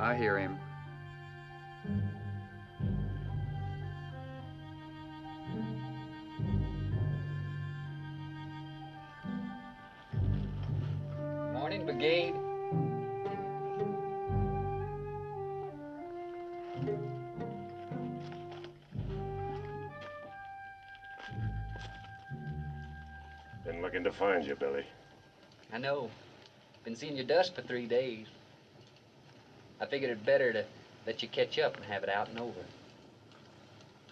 I hear him. Morning, Brigade. Been looking to find you, Billy. I know. Been seeing your dust for 3 days. I figured it better to let you catch up and have it out and over.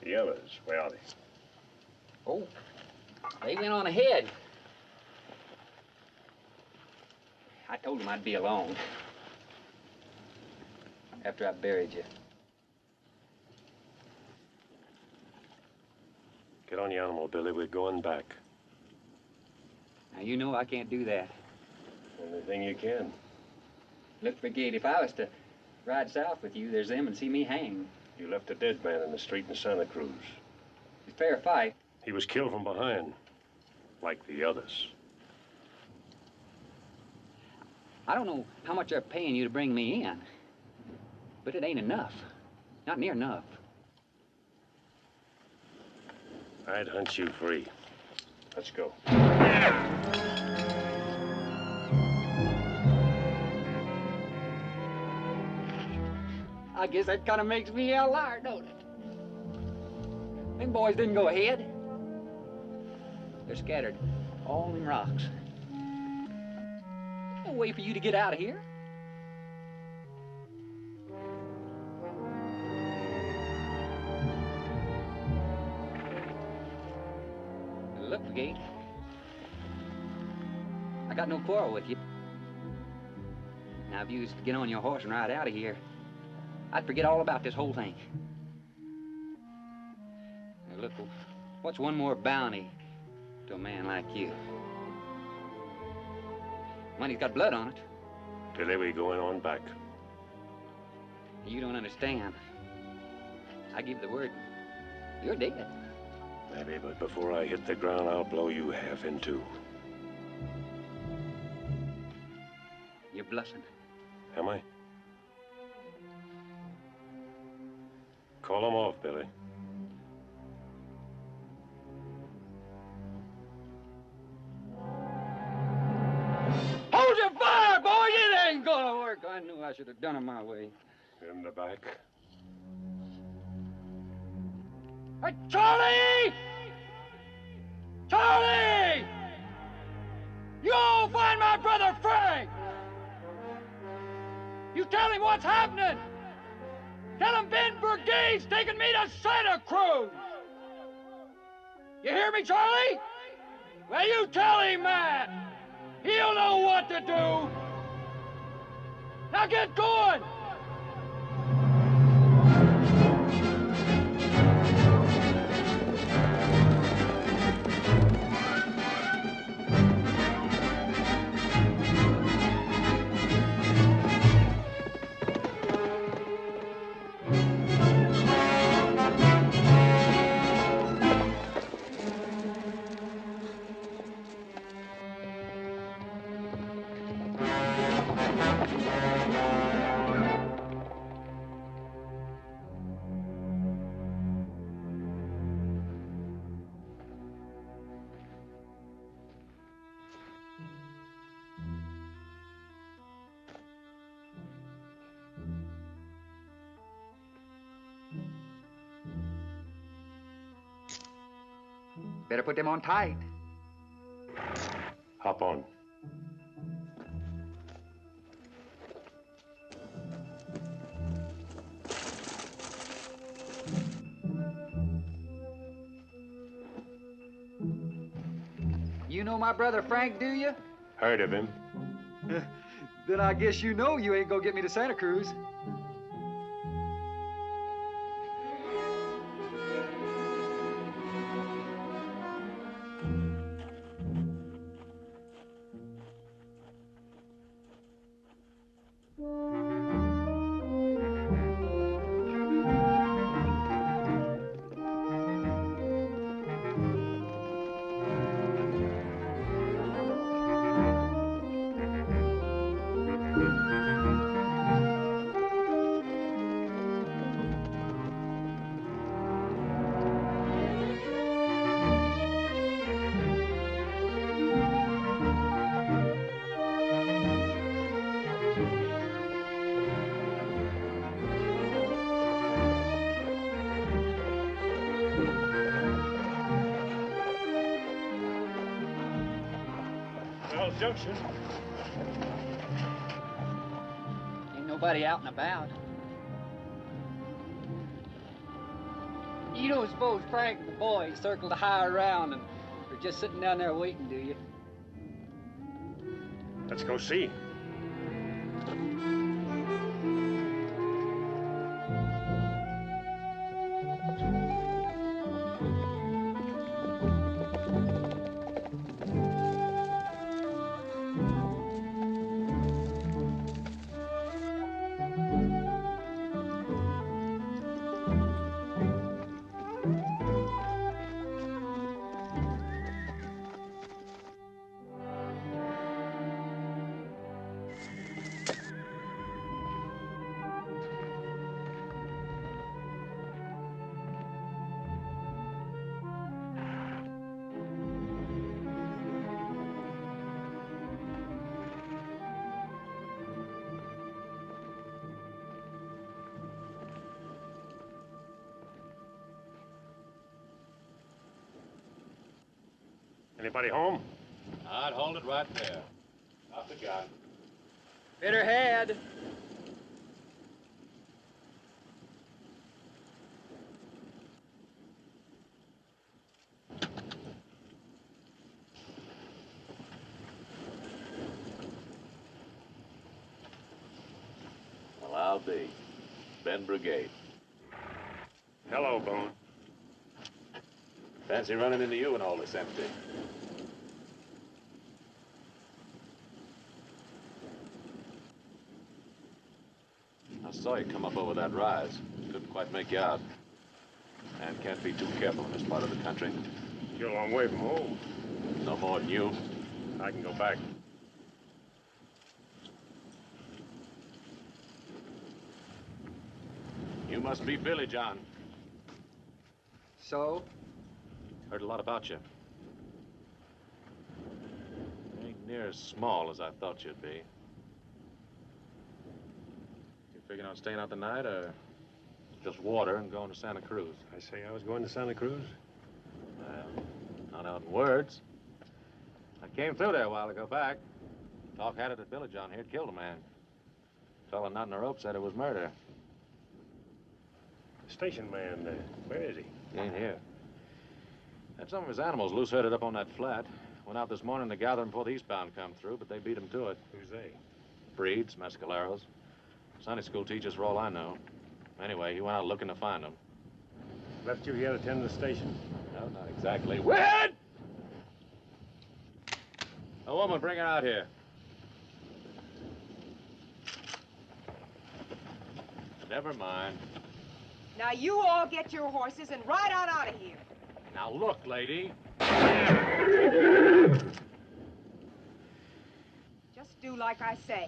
The others, where are they? Oh, they went on ahead. I told them I'd be along after I buried you. Get on your animal, Billy. We're going back. Now, you know I can't do that. Only thing you can. Look, Brigade, if I was to ride south with you, there's them and see me hanged. You left a dead man in the street in Santa Cruz. It's a fair fight. He was killed from behind, like the others. I don't know how much they're paying you to bring me in, but it ain't enough. Not near enough. I'd hunt you free. Let's go. I guess that kind of makes me a liar, don't it? Them boys didn't go ahead. They're scattered all in rocks. No way for you to get out of here. Look, Brigade, I got no quarrel with you. Now, if you was to get on your horse and ride out of here, I'd forget all about this whole thing. Now, look, what's one more bounty to a man like you? Money's got blood on it. Billy, we're going on back. You don't understand. I give the word, you're dead. Maybe, but before I hit the ground, I'll blow you half in two. You're bluffing. Am I? Call them off, Billy. Hold your fire, boy! It ain't gonna work. I knew I should have done it my way. In the back. Hey, Charlie! Charlie! You all find my brother Frank! You tell him what's happening! Tell him Ben Brigade's taking me to Santa Cruz! You hear me, Charlie? Well, you tell him that! He'll know what to do! Now get going! Better put them on tight. Hop on. You know my brother Frank, do you? Heard of him. Then I guess you know you ain't gonna get me to Santa Cruz. junction. Ain't nobody out and about. You don't suppose Frank and the boys circled the high around and are just sitting down there waiting, do you? Let's go see. Anybody home? I'd hold it right there. Up the gun. Hit her head. Well, I'll be. Ben Brigade. Hello, Boone. Fancy running into you and all this empty. I saw you come up over that rise. Couldn't quite make you out. And can't be too careful in this part of the country. You're a long way from home. No more than you. I can go back. You must be Billy John. So? Heard a lot about you. Ain't near as small as I thought you'd be. You figuring on staying out the night, or just water and going to Santa Cruz? I say I was going to Santa Cruz. Well, not out in words. I came through there a while ago back. Talk had it that Billy John here had killed a man. Fella not in the rope said it was murder. Station man, where is he? He ain't here. Had some of his animals loose herded up on that flat. Went out this morning to gather them before the eastbound come through, but they beat him to it. Who's they? Breeds, mescaleros. Sunday school teachers for all I know. Anyway, he went out looking to find them. Left you here to tend the station? No, not exactly. Wed! A woman, bring her out here. Never mind. Now you all get your horses and ride on out of here. Now look, lady. Just do like I say.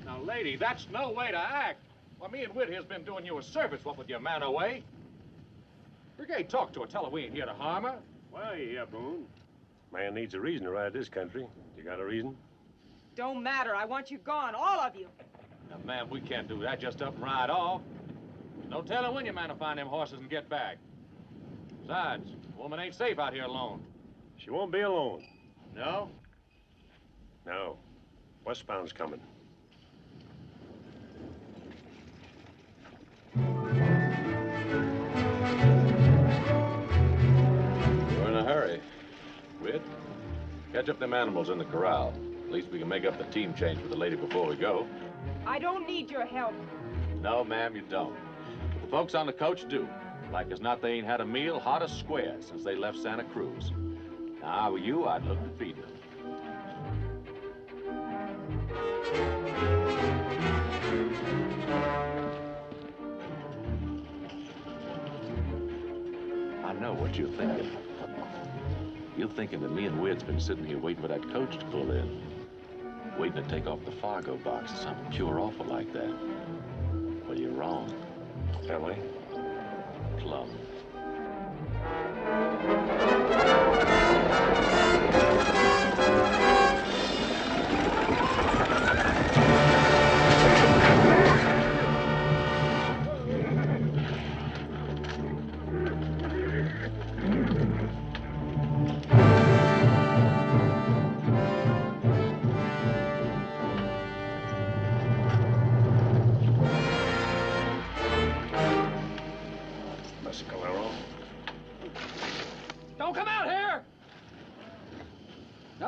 Now, lady, that's no way to act. Well, me and Whit here's been doing you a service, what with your man away. Brigade, talk to her. Tell her we ain't here to harm her. Why, yeah, Boone. Man needs a reason to ride this country. You got a reason? Don't matter. I want you gone, all of you. Now, ma'am, we can't do that. Just up and ride off. No telling when your man will find them horses and get back. Besides, the woman ain't safe out here alone. She won't be alone. No? No. Westbound's coming. We're in a hurry. Whit, catch up them animals in the corral. At least we can make up the team change with the lady before we go. I don't need your help. No, ma'am, you don't. But the folks on the coach do. Like as not, they ain't had a meal hot as square since they left Santa Cruz. Now, I were you, I'd look to feed them. I know what you're thinking. You're thinking that me and Wid's been sitting here waiting for that coach to pull in. Waiting to take off the Fargo box or something pure awful like that. Well, you're wrong. Emily? Plum.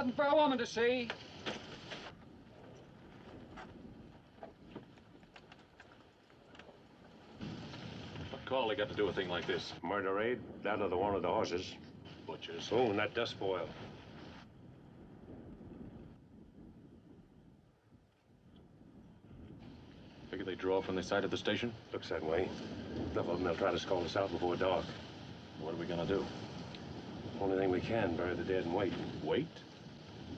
Nothing for a woman to see. What call they got to do a thing like this? Murder raid, down to the one of the horses. Butchers. Oh, and that dust boil. Figure they drove from the side of the station? Looks that way. Enough of them, they'll try to scold us out before dark. What are we gonna do? Only thing we can, bury the dead and wait. Wait?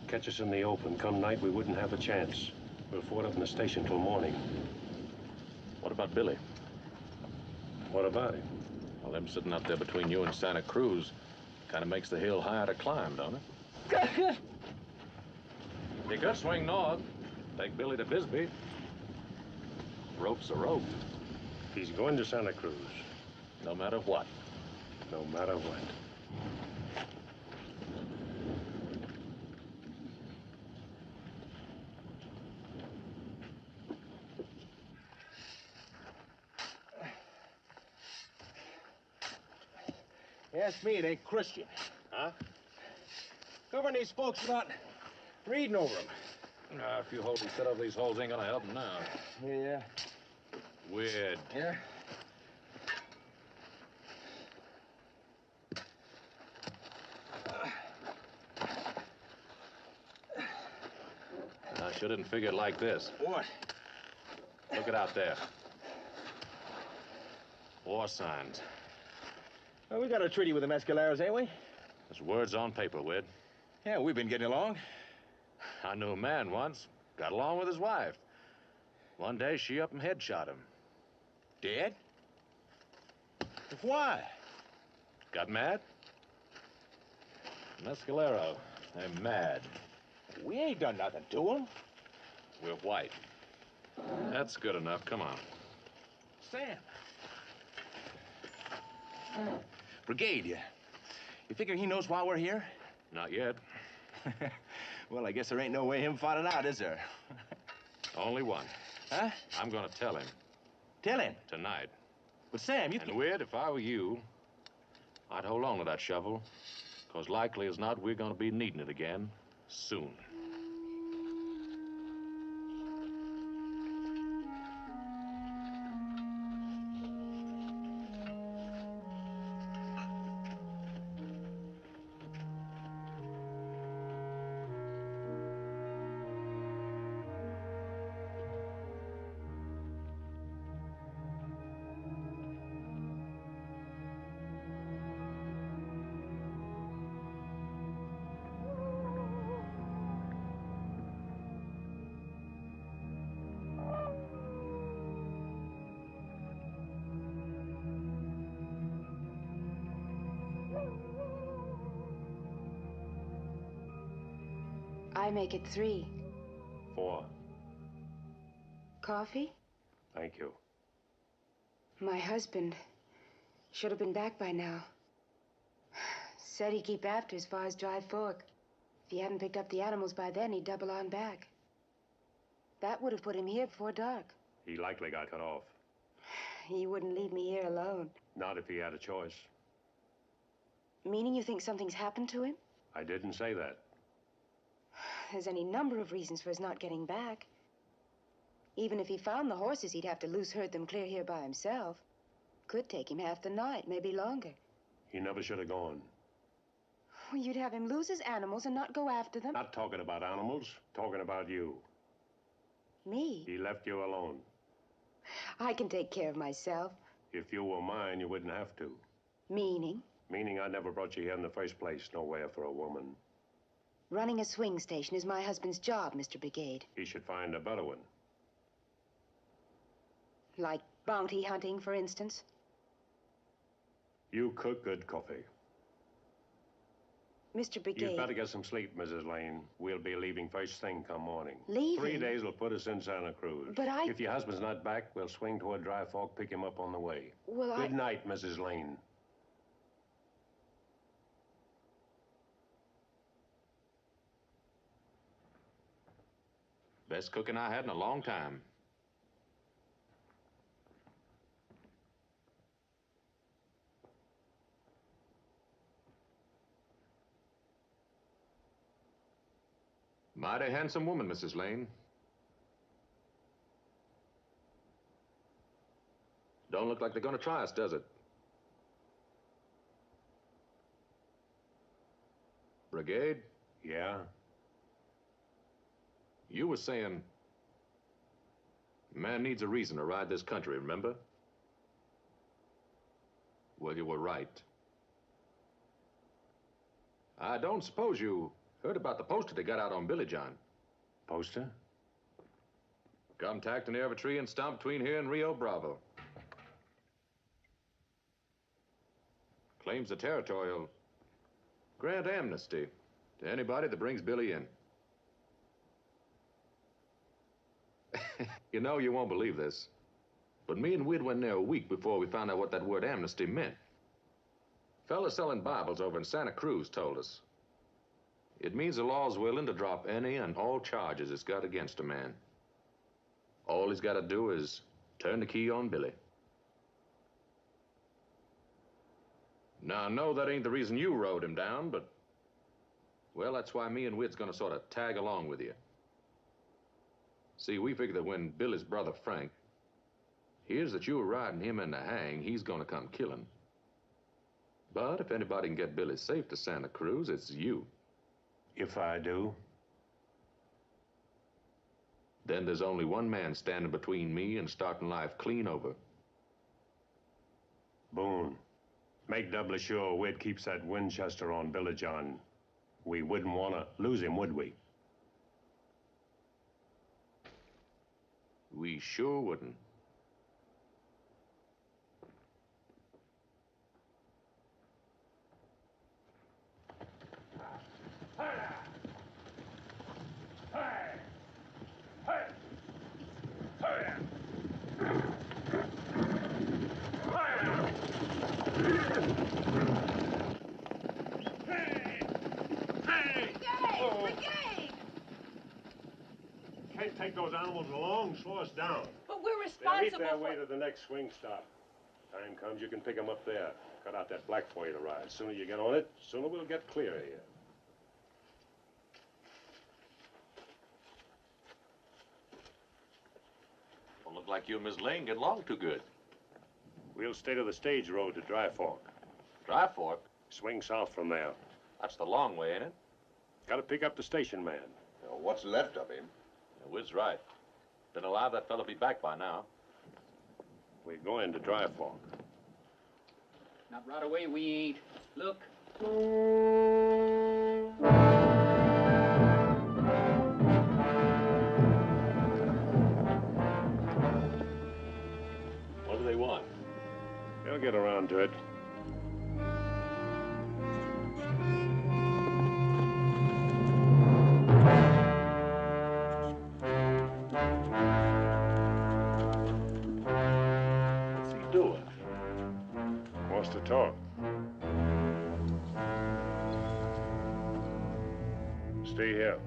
Catch us in the open. Come night, we wouldn't have a chance. We'll ford up in the station till morning. What about Billy? What about him? Well, them sitting up there between you and Santa Cruz kind of makes the hill higher to climb, don't it? You could swing north, take Billy to Bisbee. Rope's a rope, He's going to Santa Cruz. no matter what. No matter what. Ask me, it ain't Christian. Huh? Govern these folks about reading over them. If you hold and set up these holes, ain't gonna help them now. Yeah. Weird. Yeah? I shouldn't figure it like this. What? Look it out there. War signs. Well, we got a treaty with the Mescaleros, ain't we? There's words on paper, Wid. Yeah, we've been getting along. I knew a man once. Got along with his wife. One day, she up and headshot him. Dead? Why? Got mad? Mescalero. They're mad. We ain't done nothing to them. We're white. That's good enough. Come on. Sam. Brigade, you figure he knows why we're here? Not yet. Well, I guess there ain't no way him finding out, is there? Only one. Huh? I'm gonna tell him Tell him. tonight. But Sam, you And Wid, if I were you, I'd hold on to that shovel. Because likely as not, we're gonna be needing it again soon. I make it 3. 4. Coffee? Thank you. My husband should have been back by now. Said he'd keep after as far as Dry Fork. If he hadn't picked up the animals by then, he'd double on back. That would have put him here before dark. He likely got cut off. He wouldn't leave me here alone. Not if he had a choice. Meaning you think something's happened to him? I didn't say that. There's any number of reasons for his not getting back. Even if he found the horses, he'd have to loose herd them clear here by himself. Could take him half the night, maybe longer. He never should have gone. Well, you'd have him lose his animals and not go after them? Not talking about animals, talking about you. Me? He left you alone. I can take care of myself. If you were mine, you wouldn't have to. Meaning? Meaning I never brought you here in the first place. Nowhere for a woman. Running a swing station is my husband's job, Mr. Brigade. He should find a better one. Like bounty hunting, for instance? You cook good coffee. Mr. Brigade... You'd better get some sleep, Mrs. Lane. We'll be leaving first thing come morning. Leaving? 3 days will put us in Santa Cruz. But I... If your husband's not back, we'll swing toward Dry Fork, pick him up on the way. Well, Good night, Mrs. Lane. Best cooking I had in a long time. Mighty handsome woman, Mrs. Lane. Don't look like they're gonna try us, does it? Brigade? Yeah? You were saying, man needs a reason to ride this country, remember? Well, you were right. I don't suppose you heard about the poster they got out on Billy John. Poster? Come tacked near of a tree and stomped between here and Rio Bravo. Claims the territorial grant amnesty to anybody that brings Billy in. You know, you won't believe this, but me and Wid went there a week before we found out what that word amnesty meant. Fella selling Bibles over in Santa Cruz told us. It means the law's willing to drop any and all charges it's got against a man. All he's got to do is turn the key on Billy. Now, I know that ain't the reason you rode him down, but, well, that's why me and Wid's gonna sort of tag along with you. See, we figure that when Billy's brother Frank hears that you were riding him in the hang, he's gonna come killing. But if anybody can get Billy safe to Santa Cruz, it's you. If I do? Then there's only one man standing between me and starting life clean over. Boone. Make doubly sure Wid keeps that Winchester on Billy John. We wouldn't want to lose him, would we? We sure wouldn't. Can't take those animals along. Slow us down. But we're They'll eat responsible their for... way to the next swing stop. Time comes, you can pick them up there. Cut out that black for you to ride. Sooner you get on it, sooner we'll get clear of here. Don't look like you and Miss Lane get along too good. We'll stay to the stage road to Dry Fork. Dry Fork? Swing south from there. That's the long way, ain't it? Gotta pick up the station man. What's left of him? Wid's right. Been allowed that fella to be back by now. We're going to Dry Fork. Not right away, we ain't. Look. What do they want? They'll get around to it. What's he doing? Wants to talk. Stay here.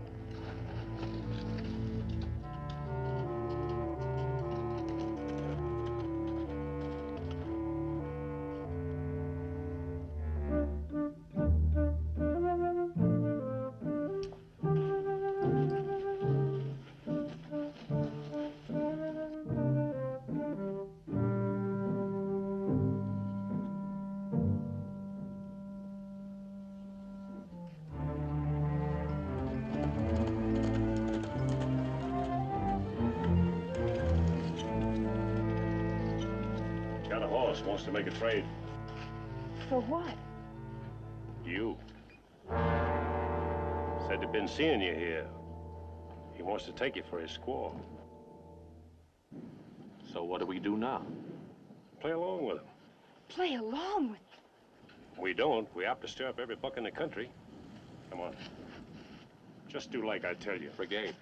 Got a horse, wants to make a trade. For what? You. Said they've been seeing you here. He wants to take you for his squaw. So what do we do now? Play along with him. Play along with... We don't. We have to stir up every buck in the country. Come on. Just do like I tell you. Brigade.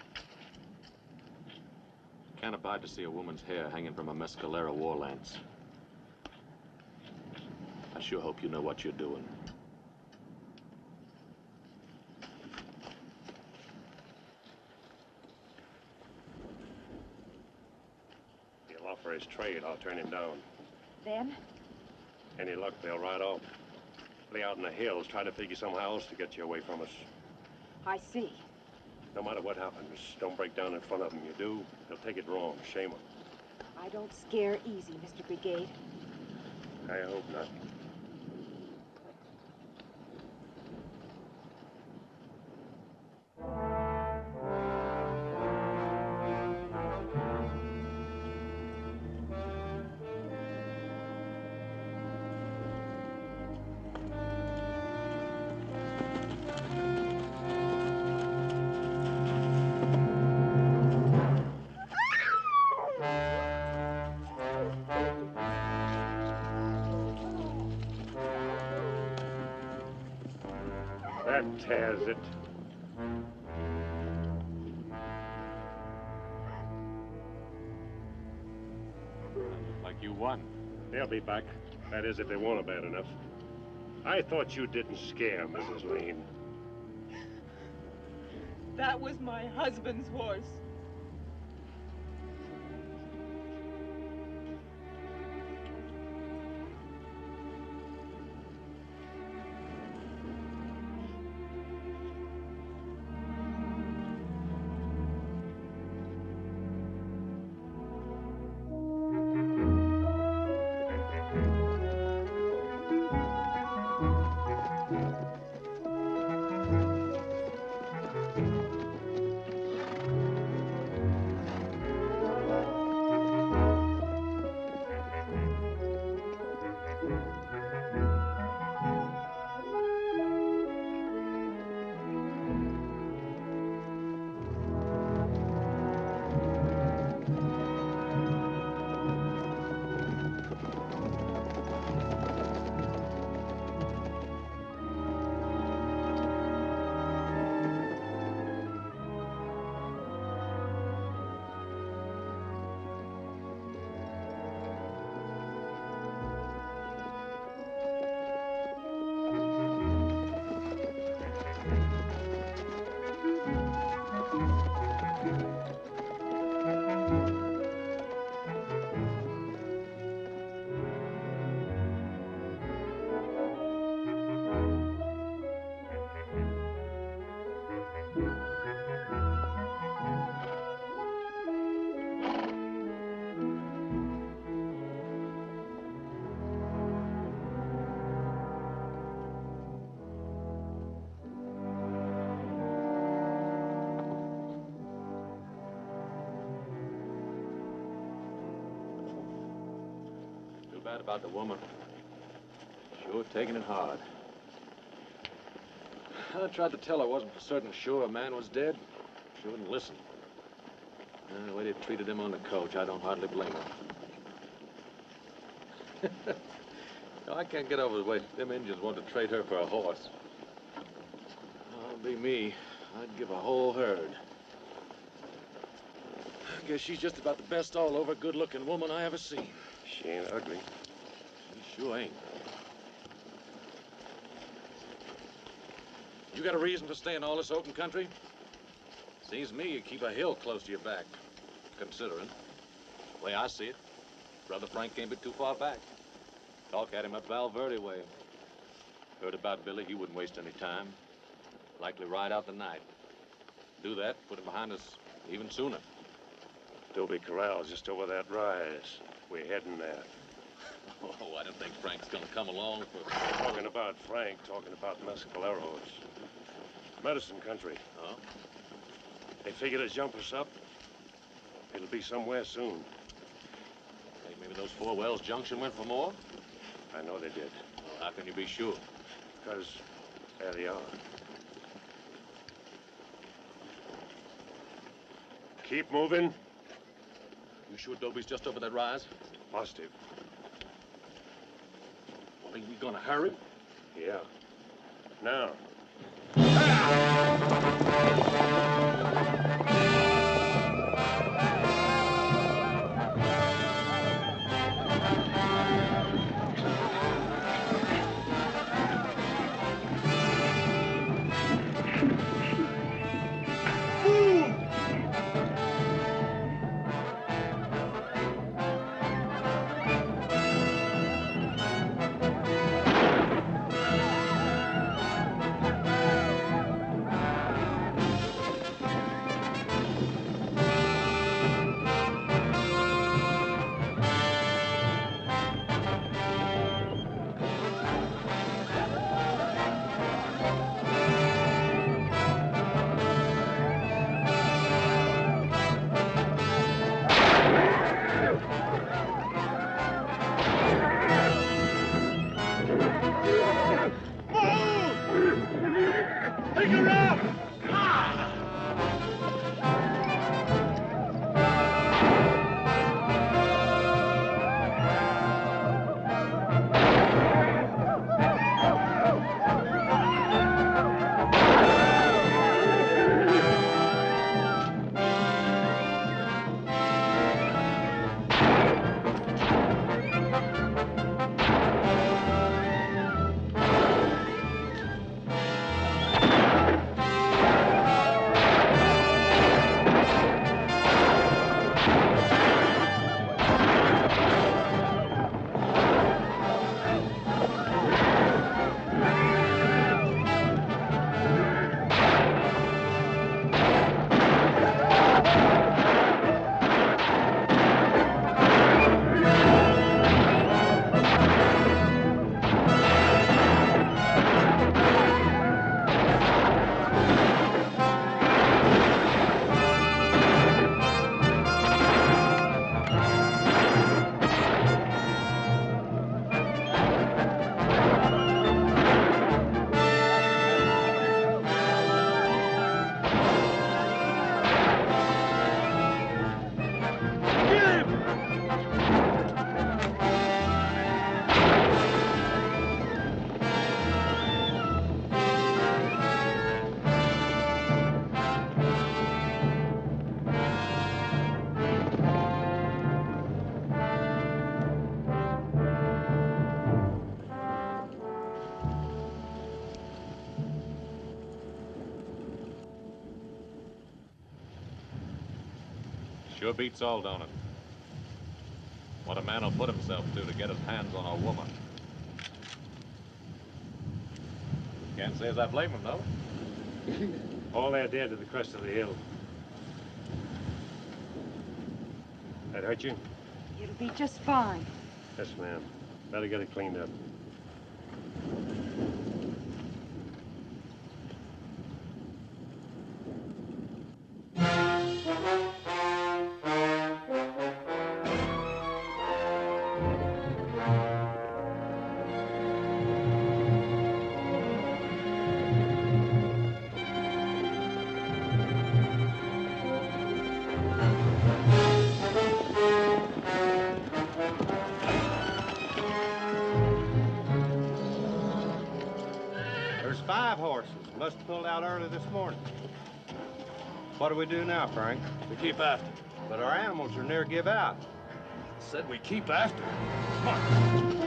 Can't abide to see a woman's hair hanging from a mescalera war lance. I sure hope you know what you're doing. He'll offer his trade. I'll turn him down. Then? Any luck, they'll ride off. Play out in the hills, try to figure somehow else to get you away from us. I see. No matter what happens, don't break down in front of them. You do, they'll take it wrong. Shame them. I don't scare easy, Mr. Brigade. I hope not. That tears it. Like you won. They'll be back. That is, if they want it bad enough. I thought you didn't scare, Mrs. Lane. That was my husband's horse. Bad about the woman. Sure taking it hard. I tried to tell her I wasn't for certain sure a man was dead. She wouldn't listen. The way they treated him on the coach, I don't hardly blame her. I can't get over the way them Indians want to trade her for a horse. Oh, be me, I'd give a whole herd. I guess she's just about the best all-over good-looking woman I ever seen. She ain't ugly. She sure ain't. You got a reason for staying all this open country? Seems to me you keep a hill close to your back, considering. The way I see it, Brother Frank can't be too far back. Talk at him up Valverde way. Heard about Billy, he wouldn't waste any time. Likely ride out the night. Do that, put him behind us even sooner. Adobe Corral's just over that rise. We're heading there. Oh, I don't think Frank's gonna come along for... Talking about Frank, talking about Mescaleros. Medicine country. Oh? They figure to jump us up. It'll be somewhere soon. Think maybe those Four Wells Junction went for more? I know they did. Well, how can you be sure? Because there they are. Keep moving. You sure Dobie's just over that rise? Positive. Well, ain't we gonna hurry? Yeah. Now. Sure beats all, don't it? What a man will put himself to get his hands on a woman. Can't say as I blame him, though. All they're dead to the crest of the hill. That hurt you? It'll be just fine. Yes, ma'am. Better get it cleaned up. There's 5 horses. Must have pulled out early this morning. What do we do now, Frank? We keep after. But our animals are near give out. Said we keep after. Come on.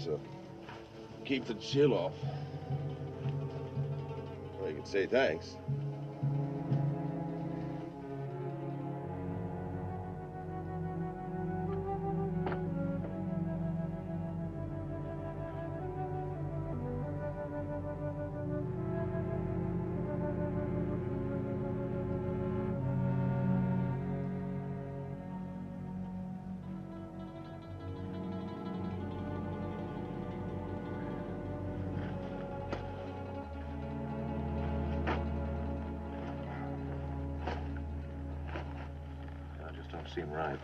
So, keep the chill off. Well, you can say thanks. Don't seem right.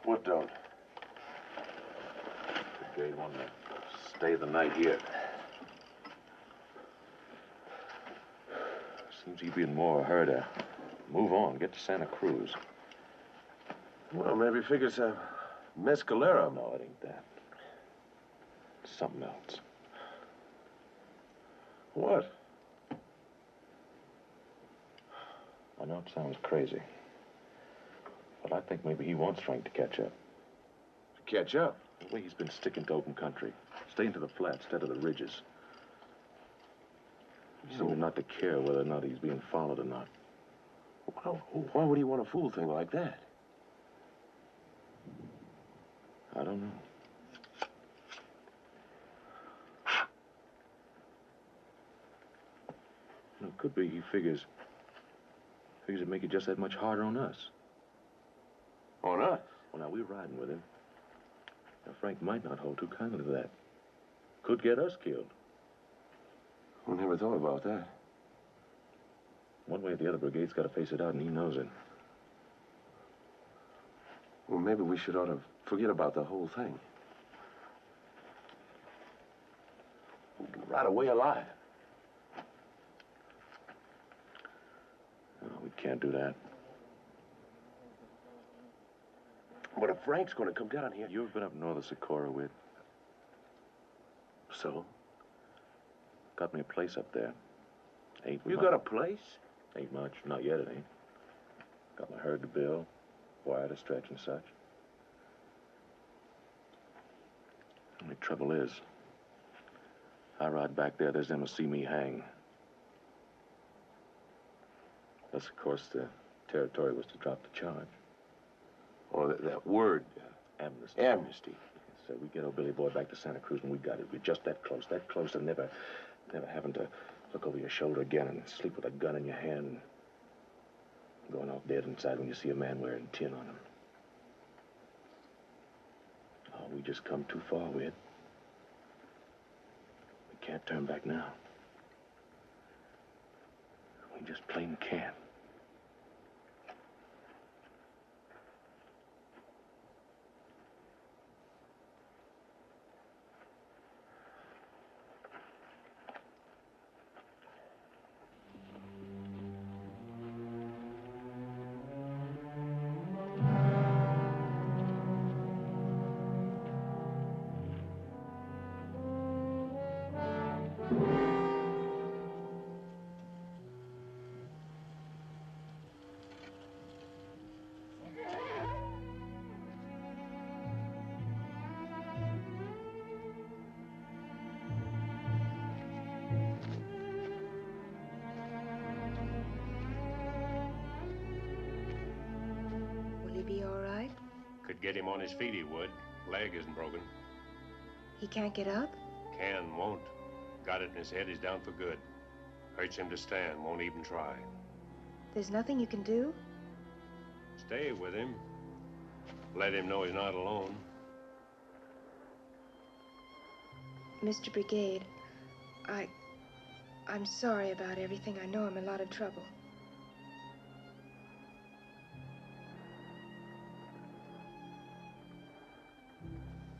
What don't? Brigade wanted to stay the night here. Seems he'd be in more of a hurry to move on, get to Santa Cruz. Well, maybe figures a mescalero. No, it ain't that. Something else. What? I know it sounds crazy, but I think maybe he wants Frank to catch up. To catch up? The way he's been sticking to open country, staying to the flats instead of the ridges. He seems not to care whether or not he's being followed or not. Well, why would he want a fool thing like that? I don't know. It could be he figures it'd make it just that much harder on us. On us? Well, now, we're riding with him. Now, Frank might not hold too kindly to that. Could get us killed. I never thought about that. One way or the other, Brigade's got to face it out, and he knows it. Well, maybe we should ought to forget about the whole thing. Right away alive. No, we can't do that. But if Frank's going to come down here... You've been up north of Socorro with. So? Got me a place up there. Ain't You got a place? Ain't much. Not yet, it ain't. Got my herd to build, wire to stretch and such. Only trouble is, I ride back there, there's them to see me hang. Thus, of course, the territory was to drop the charge. Oh, that word. Amnesty. Amnesty. So we get old Billy Boy back to Santa Cruz, and we got it. We're just that close to never having to look over your shoulder again and sleep with a gun in your hand and going off dead inside when you see a man wearing tin on him. Oh, we just come too far with it. We can't turn back now. We just plain can't. get him on his feet, he would. Leg isn't broken. He can't get up? Can, won't. Got it in his head, he's down for good. Hurts him to stand, won't even try. There's nothing you can do? Stay with him. Let him know he's not alone. Mr. Brigade, I'm sorry about everything. I know I'm in a lot of trouble.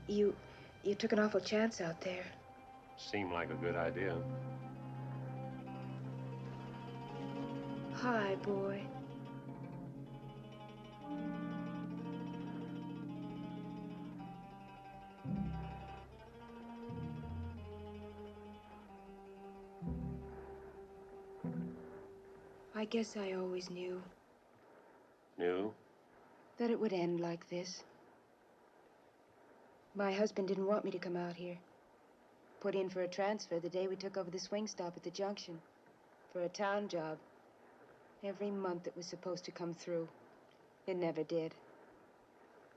You took an awful chance out there. Seemed like a good idea. Hi, boy. I guess I always knew Knew? that it would end like this. My husband didn't want me to come out here. Put in for a transfer the day we took over the swing stop at the junction. For a town job. Every month it was supposed to come through. It never did.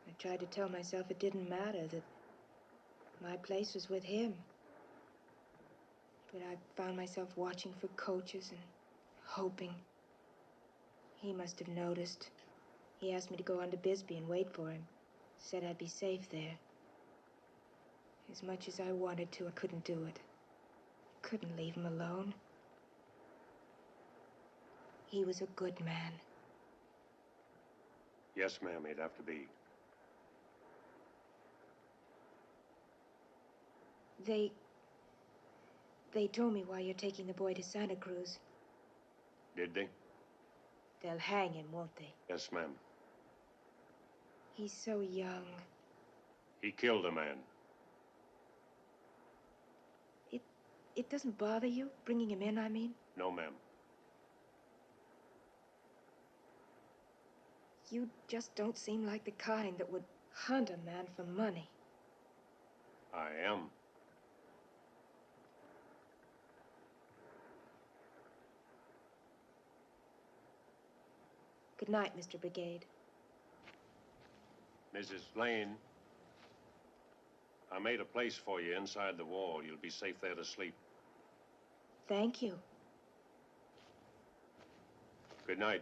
I tried to tell myself it didn't matter, that my place was with him. But I found myself watching for coaches and hoping. He must have noticed. He asked me to go on to Bisbee and wait for him. Said I'd be safe there. As much as I wanted to, I couldn't do it. Couldn't leave him alone. He was a good man. Yes, ma'am, he'd have to be. They told me why you're taking the boy to Santa Cruz. Did they? They'll hang him, won't they? Yes, ma'am. He's so young. He killed a man. It doesn't bother you, bringing him in, I mean? No, ma'am. You just don't seem like the kind that would hunt a man for money. I am. Good night, Mr. Brigade. Mrs. Lane, I made a place for you inside the wall. You'll be safe there to sleep. Thank you. Good night.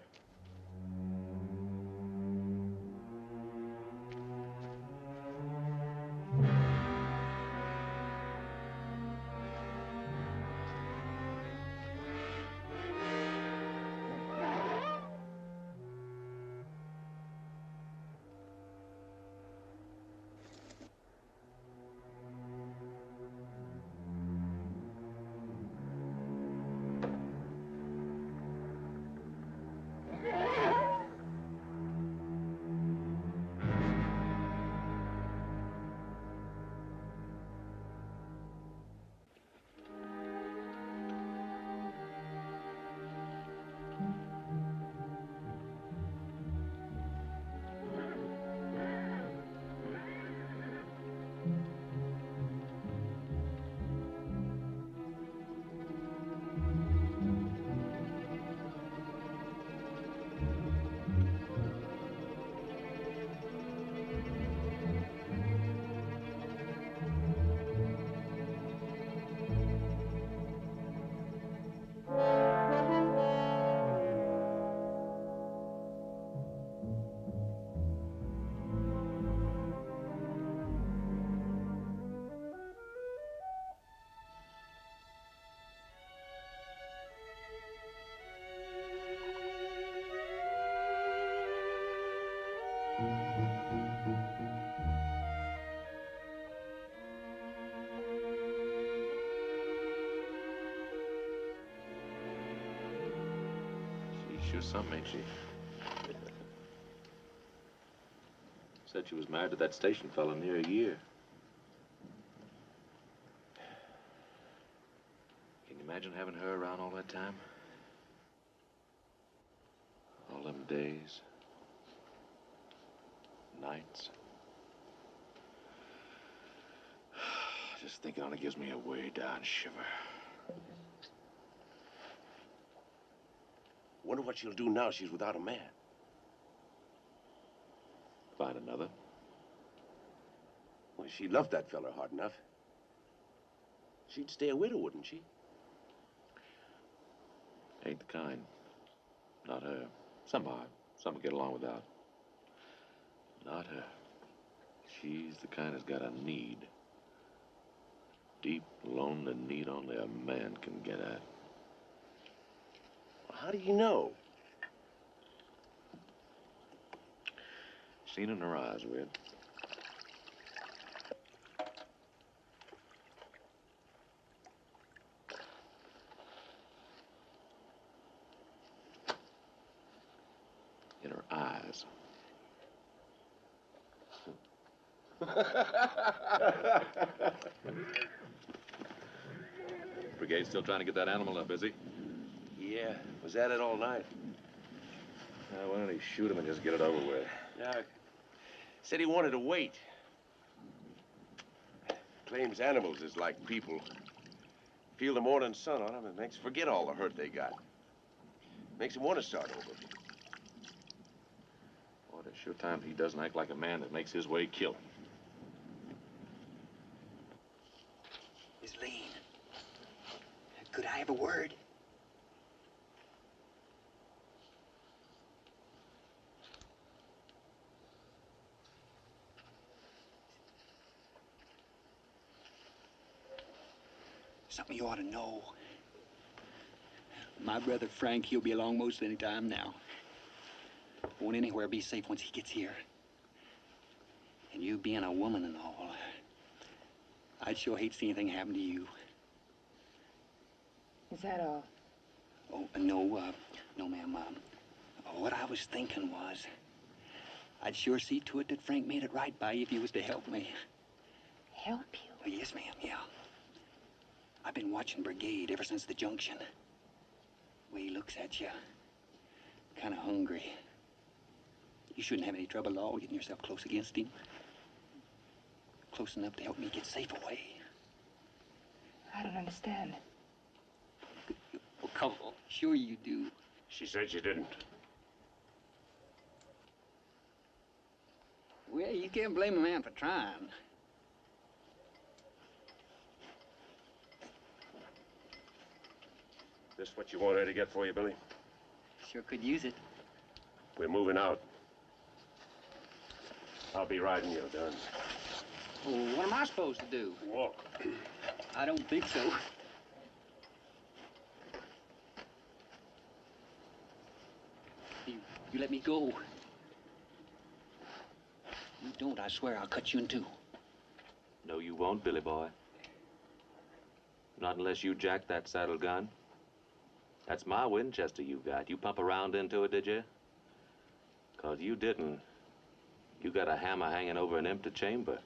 Sure something, ain't she? Said she was married to that station fellow near a year. Can you imagine having her around all that time? All them days, nights. Just thinking on it gives me a way down shiver. Wonder what she'll do now she's without a man. Find another. Well, she loved that fella hard enough. She'd stay a widow, wouldn't she? Ain't the kind. Not her. Some are. Some will get along without. Not her. She's the kind that's got a need. Deep, lonely need only a man can get at. Well, how do you know? Seen in her eyes, Weird. In her eyes. Brigade's still trying to get that animal up, is he? Yeah, was at it all night. Why don't he shoot him and just get it over with? Yeah, said he wanted to wait. Claims animals is like people. Feel the morning sun on them, it makes forget all the hurt they got. Makes them want to start over. Boy, there's sure times he doesn't act like a man that makes his way kill him. Miss Lane, could I have a word? Something you ought to know. My brother Frank, he'll be along most any time now. Won't anywhere be safe once he gets here. And you being a woman and all, I'd sure hate to see anything happen to you. Is that all? Oh, no, no, ma'am. What I was thinking was, I'd sure see to it that Frank made it right by you if you was to help me. Help you? Oh, yes, ma'am, yeah. I've been watching Brigade ever since the junction. The way he looks at you, kind of hungry. You shouldn't have any trouble at all getting yourself close against him. Close enough to help me get safe away. I don't understand. Well, come on. Sure you do. She said she didn't. Well, you can't blame a man for trying. This what you want her to get for you, Billy? Sure could use it. We're moving out. I'll be riding you, Don. Well, what am I supposed to do? Walk. I don't think so. You let me go. You don't, I swear I'll cut you in two. No, you won't, Billy boy. Not unless you jack that saddle gun. That's my Winchester you got. You pump around into it, did you? 'Cause you didn't. You got a hammer hanging over an empty chamber.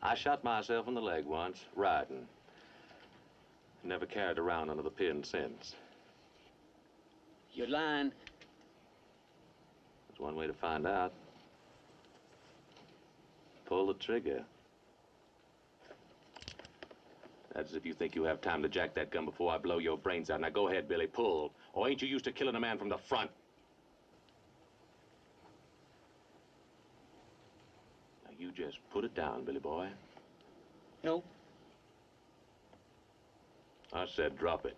I shot myself in the leg once, riding. Never carried around under the pin since. You're lying. There's one way to find out. Pull the trigger. That's if you think you have time to jack that gun before I blow your brains out. Now go ahead, Billy, pull. Or ain't you used to killing a man from the front? Now you just put it down, Billy boy. No. I said drop it.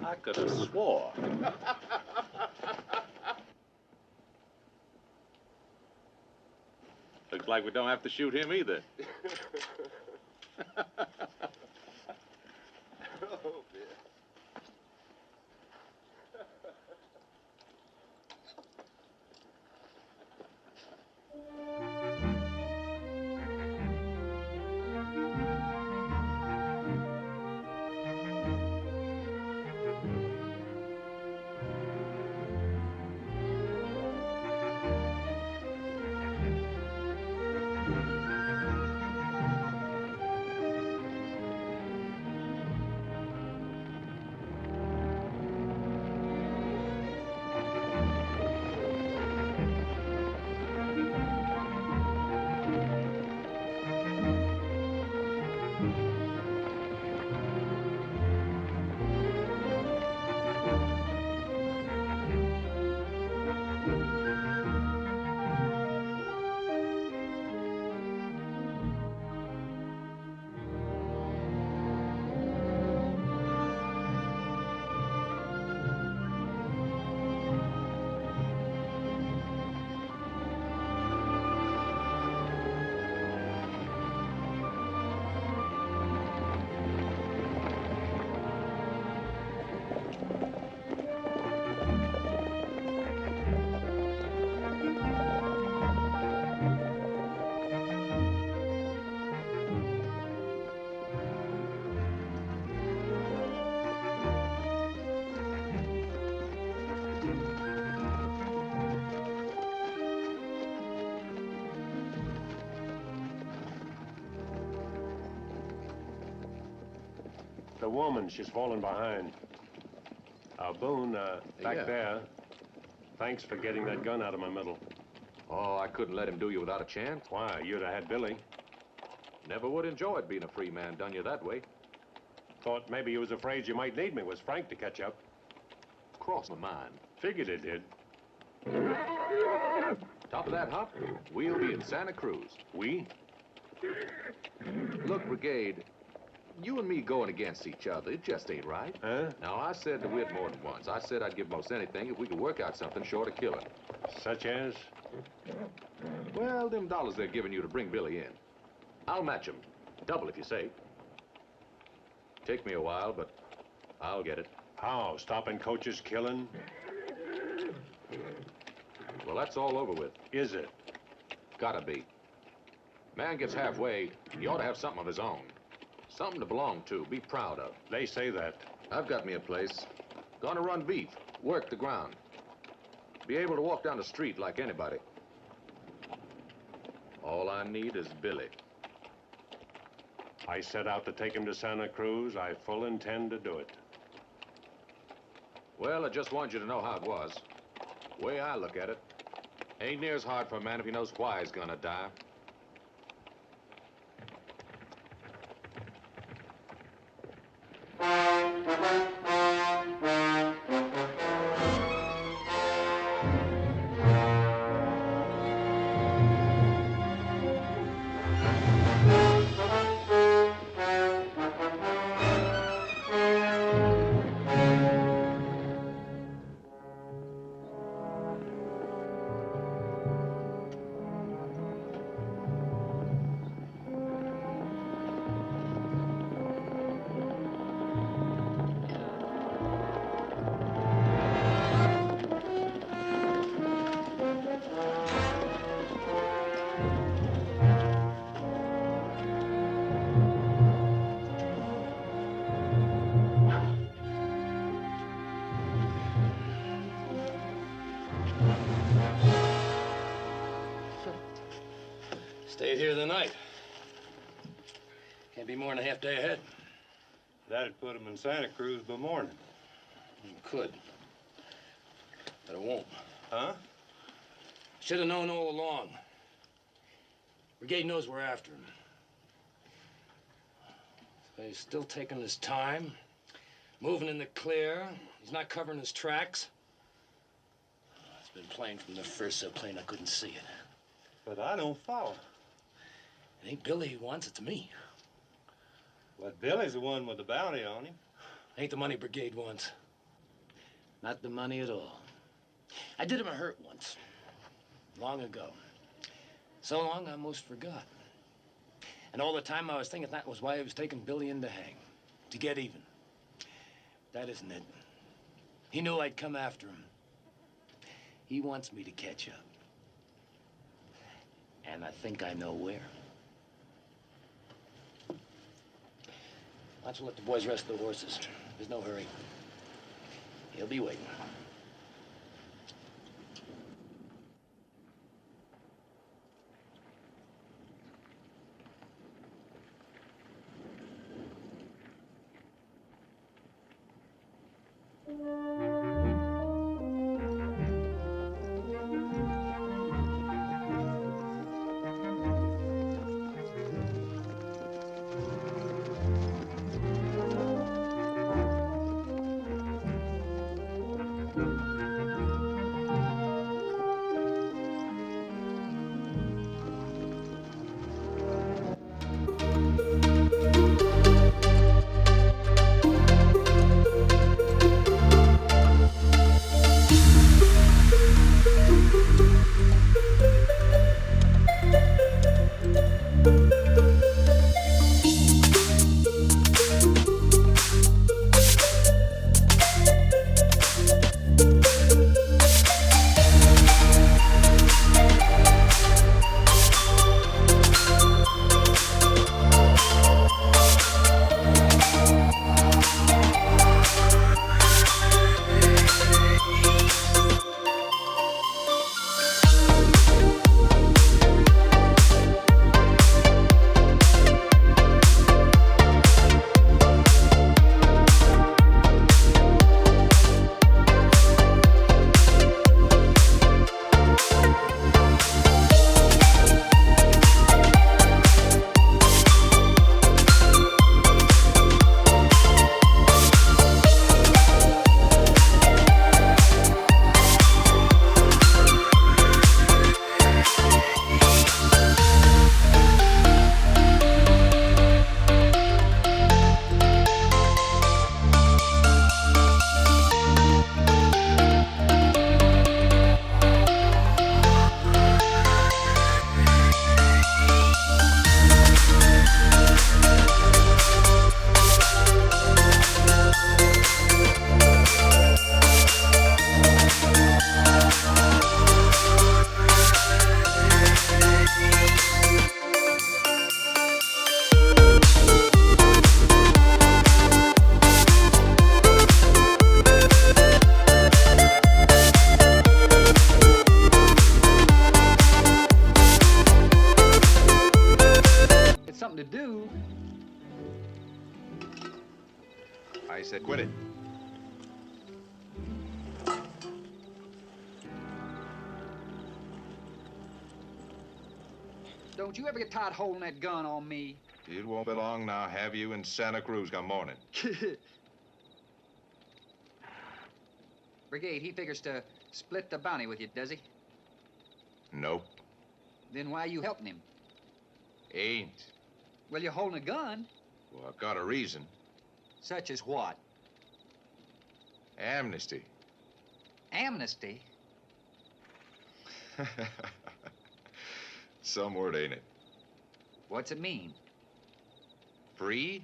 I could have swore. Looks like we don't have to shoot him either. the woman. She's fallen behind. Boone, back Yeah. there. Thanks for getting that gun out of my middle. Oh, I couldn't let him do you without a chance. Why, you'd have had Billy. Never would enjoy it being a free man done you that way. Thought maybe you was afraid you might need me. Was Frank to catch up? Crossed my mind. Figured it did. Top of that hop, we'll be in Santa Cruz. We? Look, Brigade, you and me going against each other, it just ain't right. Huh? Now, I said to Whit more than once. I said I'd give most anything if we could work out something short of killing. Such as? Well, them dollars they're giving you to bring Billy in. I'll match 'em. Double if you say. Take me a while, but I'll get it. How? Stopping coaches killing? Well, that's all over with. Is it? Gotta be. Man gets halfway, he ought to have something of his own. Something to belong to, be proud of. They say that. I've got me a place. Gonna run beef, work the ground. Be able to walk down the street like anybody. All I need is Billy. I set out to take him to Santa Cruz. I full intend to do it. Well, I just wanted you to know how it was. Way I look at it, ain't near as hard for a man if he knows why he's gonna die. Stayed here the night. Can't be more than a half day ahead. That'd put him in Santa Cruz by morning. Could. But it won't. Huh? Should have known all along. Brigade knows we're after him. So he's still taking his time, moving in the clear. He's not covering his tracks. It's been plain from the first so plain I couldn't see it. But I don't follow. It ain't Billy he wants, it's me. But Billy's the one with the bounty on him. Ain't the money Brigade wants. Not the money at all. I did him a hurt once, long ago. So long I almost forgot. And all the time I was thinking that was why he was taking Billy in to hang, to get even. That isn't it. He knew I'd come after him. He wants me to catch up. And I think I know where. Why don't you let the boys rest their horses? There's no hurry. He'll be waiting. I said quit it. Don't you ever get tired holding that gun on me? It won't be long now. Have you in Santa Cruz come morning. Brigade, he figures to split the bounty with you, does he? Nope. Then why you helping him? Ain't. Well, you're holding a gun. Well, I've got a reason. Such as what? Amnesty. Amnesty? Some word, ain't it? What's it mean? Free?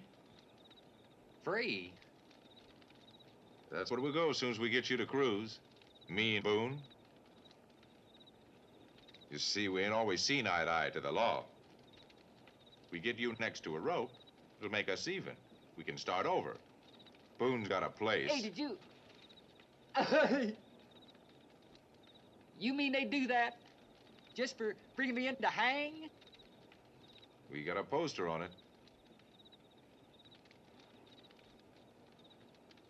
Free? That's what we'll go as soon as we get you to Cruz. Me and Boone. You see, we ain't always seen eye to eye to the law. We get you next to a rope, it'll make us even. We can start over. Boone's got a place. Hey, did you... You mean they do that just for bringing me in to hang? We got a poster on it.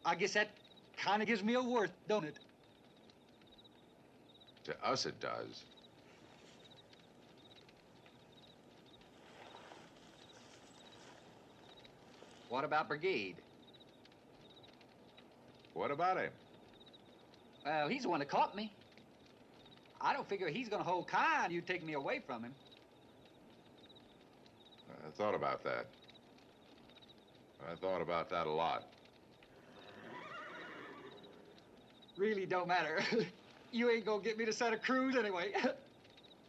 I guess that kind of gives me a worth, don't it? To us, it does. What about Brigade? What about him? Well, he's the one that caught me. I don't figure he's gonna hold kind you take me away from him. I thought about that. I thought about that a lot. Really don't matter. You ain't gonna get me to Santa Cruz anyway.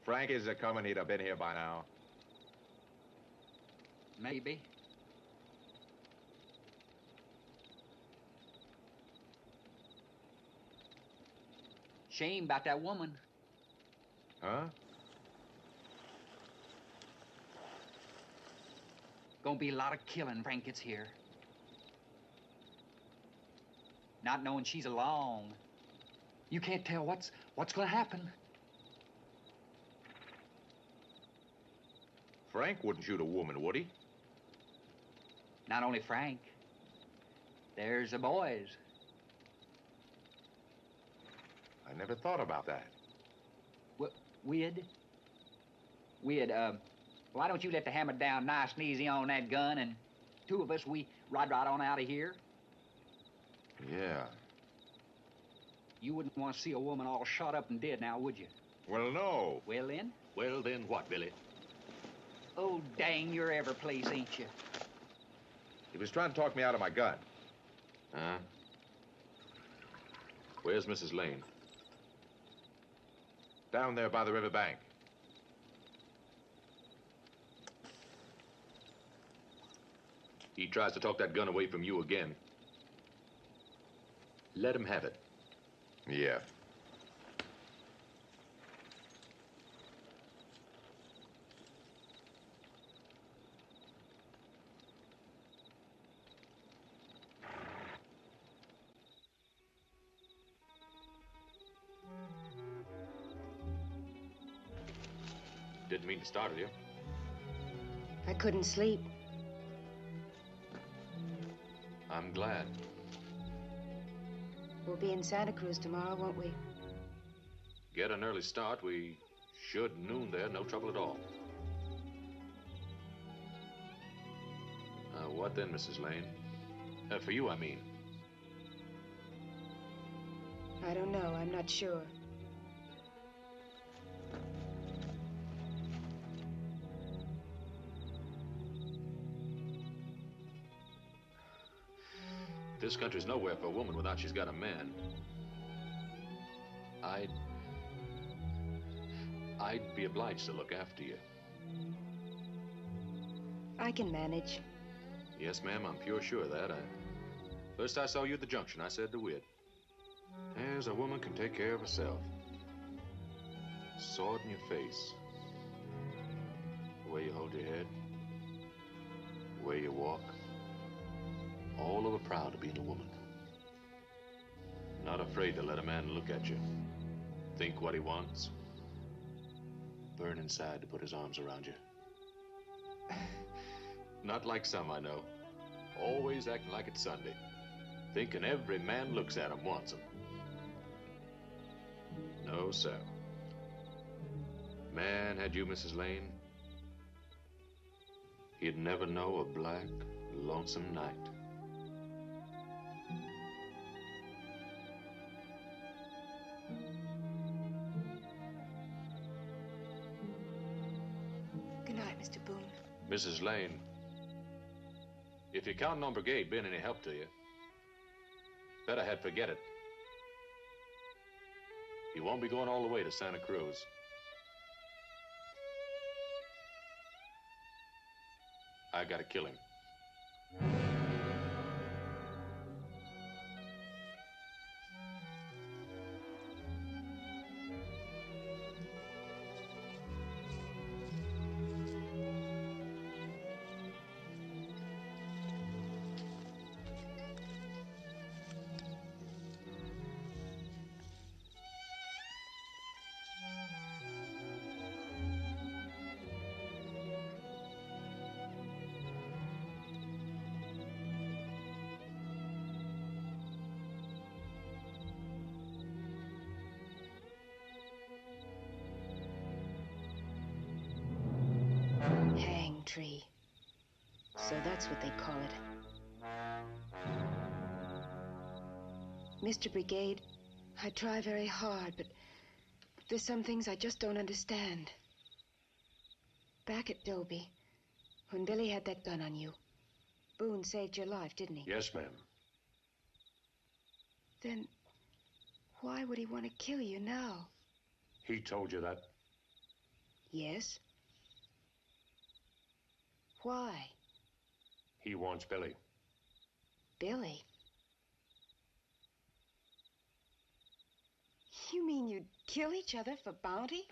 Frank is a-coming. He'd have been here by now. Maybe. Shame about that woman. Huh? Gonna be a lot of killing Frank gets here. Not knowing she's along. You can't tell what's gonna happen. Frank wouldn't shoot a woman, would he? Not only Frank. There's the boys. I never thought about that. We'd, why don't you let the hammer down nice and easy on that gun, and two of us, we ride right on out of here? Yeah. You wouldn't want to see a woman all shot up and dead now, would you? Well, no. Well, then? Well, then what, Billy? Oh, dang, you're every place, ain't you? He was trying to talk me out of my gun. Huh? Where's Mrs. Lane? Down there by the river bank. He tries to talk that gun away from you again. Let him have it. Yeah. Didn't mean to startle you. I couldn't sleep. I'm glad. We'll be in Santa Cruz tomorrow, won't we? Get an early start. We should noon there, no trouble at all. What then, Mrs. Lane? For you, I mean. I don't know. I'm not sure. This country's nowhere for a woman without she's got a man. I'd be obliged to look after you. I can manage. Yes, ma'am, I'm pure sure of that. First I saw you at the junction, I said to Whit, there's a woman can take care of herself. Saw it in your face. The way you hold your head. The way you walk. All over proud of being a woman. Not afraid to let a man look at you. Think what he wants. Burn inside to put his arms around you. Not like some I know. Always acting like it's Sunday. thinking every man looks at 'em wants 'em. No, sir. Man, had you, Mrs. Lane, he'd never know a black, lonesome night. Good night, Mr. Boone. Mrs. Lane, if you're counting on Brigade being any help to you, better had forget it. You won't be going all the way to Santa Cruz. I gotta kill him. Hang tree. So that's what they call it. Mr. Brigade, I try very hard, but there's some things I just don't understand. Back at Dobie, when Billy had that gun on you, Boone saved your life, didn't he? Yes, ma'am. Then why would he want to kill you now? He told you that? Yes. Why? He wants Billy. Billy? You mean you'd kill each other for bounty?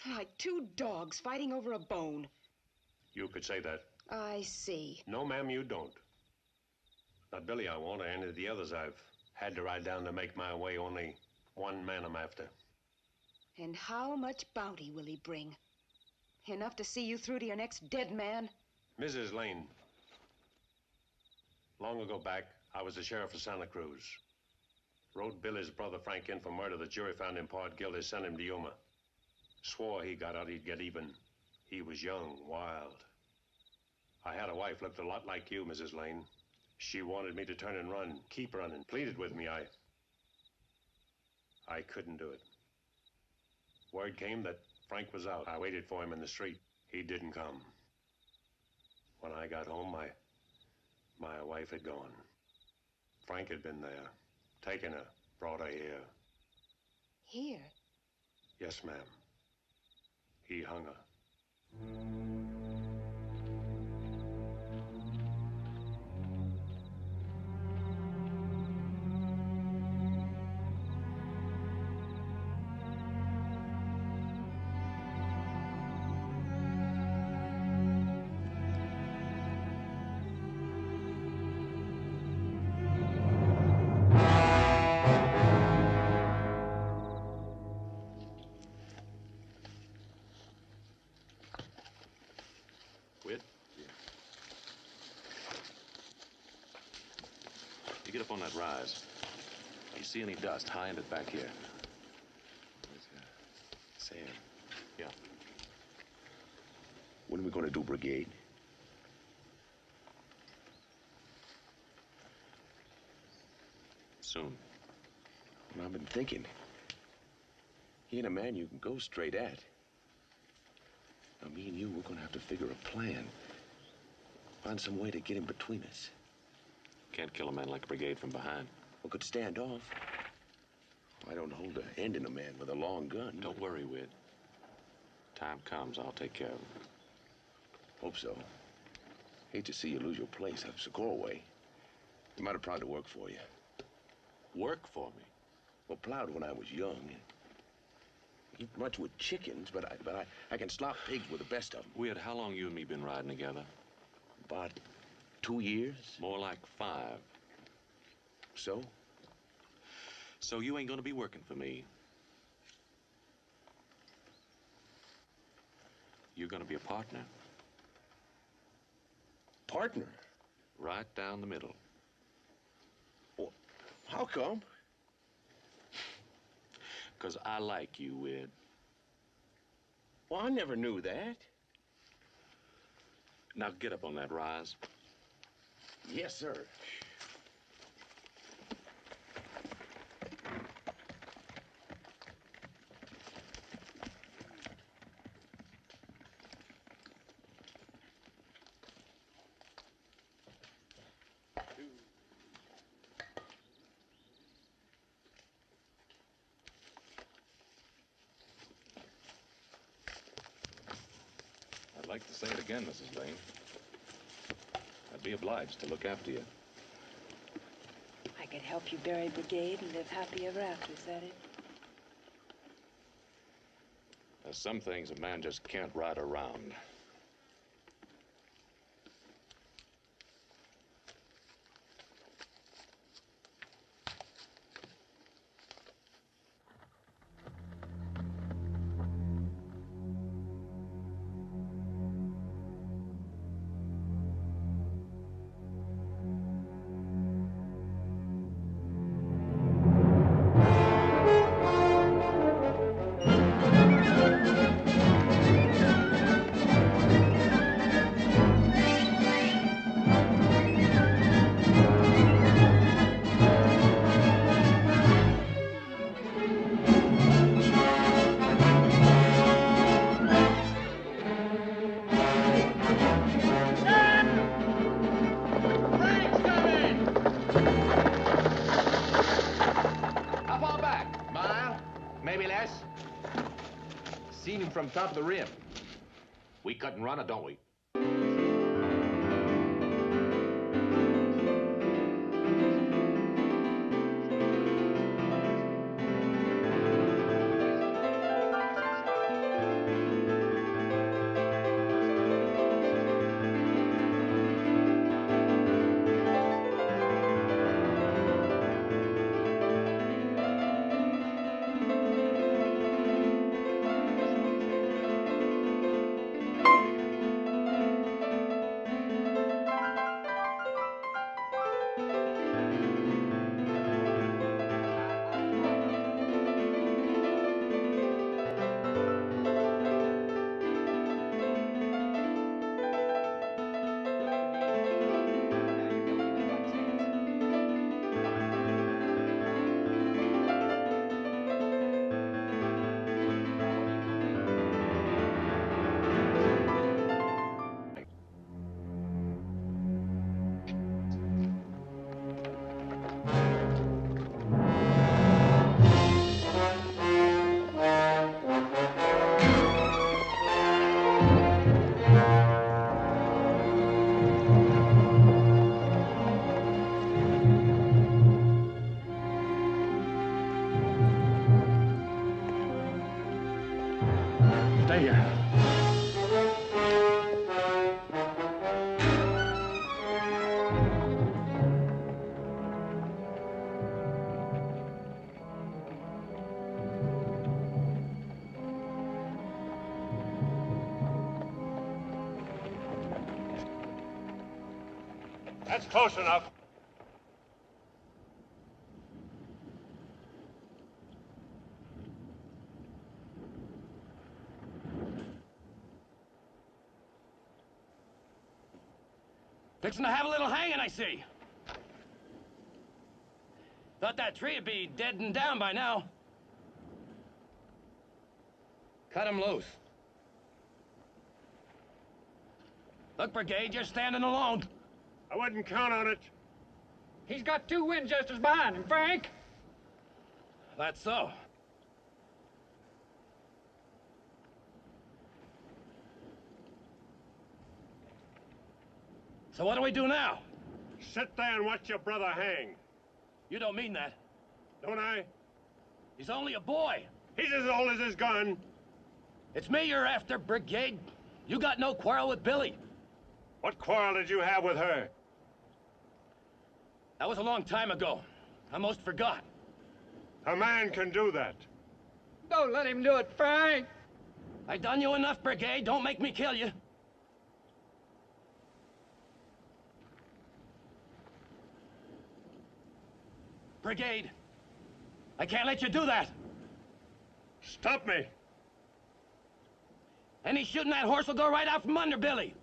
Like two dogs fighting over a bone. You could say that. I see. No, ma'am, you don't. Not Billy I want, or any of the others I've had to ride down to make my way. Only one man I'm after. And how much bounty will he bring? Enough to see you through to your next dead man? Mrs. Lane. Long ago back, I was the sheriff of Santa Cruz. Wrote Billy's brother Frank in for murder. The jury found him part guilty, sent him to Yuma. Swore he got out he'd get even. He was young, wild. I had a wife looked a lot like you, Mrs. Lane. She wanted me to turn and run, keep running, pleaded with me. I couldn't do it. Word came that Frank was out. I waited for him in the street. He didn't come. When I got home, my wife had gone. Frank had been there, taken her, brought her here. Here? Yes, ma'am. He hung her. Get up on that rise. You see any dust, high end it back here. Sam. Yeah. When are we going to do Brigade? Soon. Well, I've been thinking. He ain't a man you can go straight at. Now, me and you, we're going to have to figure a plan. Find some way to get him between us. Can't kill a man like a Brigade from behind. We could stand off. I don't hold a end in a man with a long gun. Don't worry, Whit. Time comes, I'll take care of him. Hope so. Hate to see you lose your place up Socorro way. You might have tried to work for you. Work for me? Well, plowed when I was young. Eat much with chickens, but I can slop pigs with the best of them. Whit, how long you and me been riding together? About 2 years. More like 5. So? So you ain't gonna be working for me. You're gonna be a partner. Partner? Right down the middle. Well, how come? 'Cause I like you, Wid. Well, I never knew that. Now get up on that rise. Yes, sir. I'd like to say it again, Mrs. Lane. I'd be obliged to look after you. I could help you bury Brigade and live happy ever after, is that it? There's some things a man just can't ride around. Seen him from top of the rim. We cut and run, or don't we? Stay here. That's close enough. Fixing to have a little hanging, I see. Thought that tree'd be dead and down by now. Cut him loose. Look, Brigade, you're standing alone. I wouldn't count on it. He's got 2 Winchesters behind him, Frank. That's so. So what do we do now? Sit there and watch your brother hang. You don't mean that. Don't I? He's only a boy. He's as old as his gun. It's me you're after, Brigade. You got no quarrel with Billy. What quarrel did you have with her? That was a long time ago. I most forgot. A man can do that. Don't let him do it, Frank. I done you enough, Brigade. Don't make me kill you. Brigade, I can't let you do that. Stop me. Any shooting that horse will go right out from under Billy.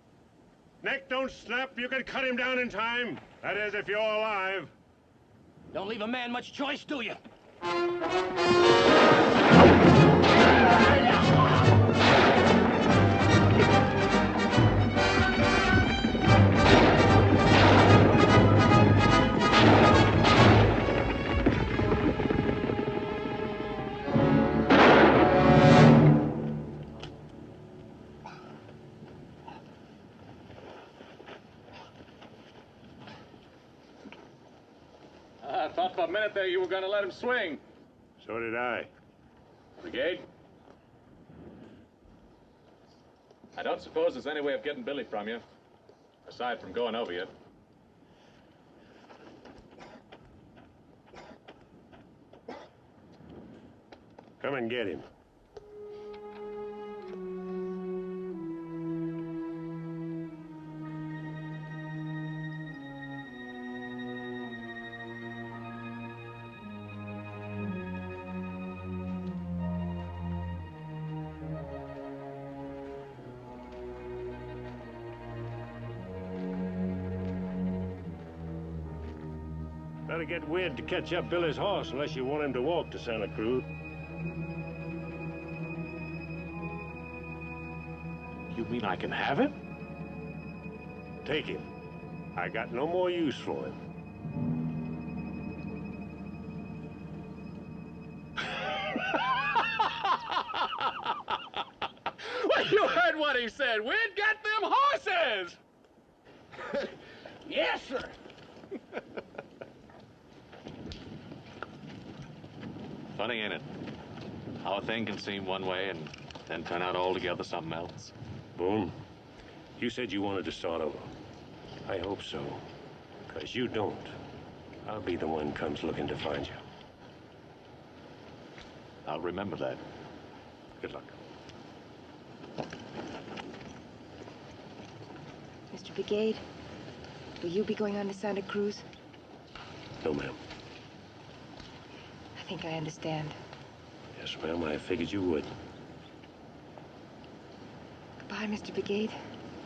Neck don't snap. You can cut him down in time. That is, if you're alive. Don't leave a man much choice, do you? I thought for a minute there you were going to let him swing. So did I. Brigade? I don't suppose there's any way of getting Billy from you, aside from going over you. Come and get him. Better get Weird to catch up Billy's horse unless you want him to walk to Santa Cruz. You mean I can have him? Take him. I got no more use for him. Well, you heard what he said. We'd got them horses. Yes, sir. Funny, ain't it? How a thing can seem one way and then turn out altogether something else. Boone, you said you wanted to start over. I hope so. Because you don't. I'll be the one comes looking to find you. I'll remember that. Good luck. Mr. Brigade, will you be going on to Santa Cruz? No, ma'am. I think I understand. Yes, ma'am, I figured you would. Goodbye, Mr. Brigade.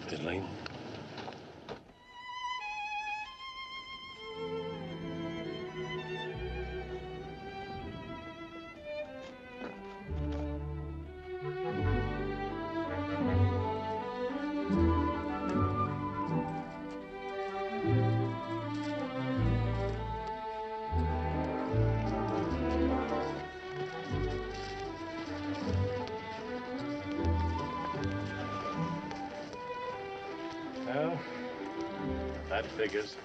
Miss Lane. Well, that figures.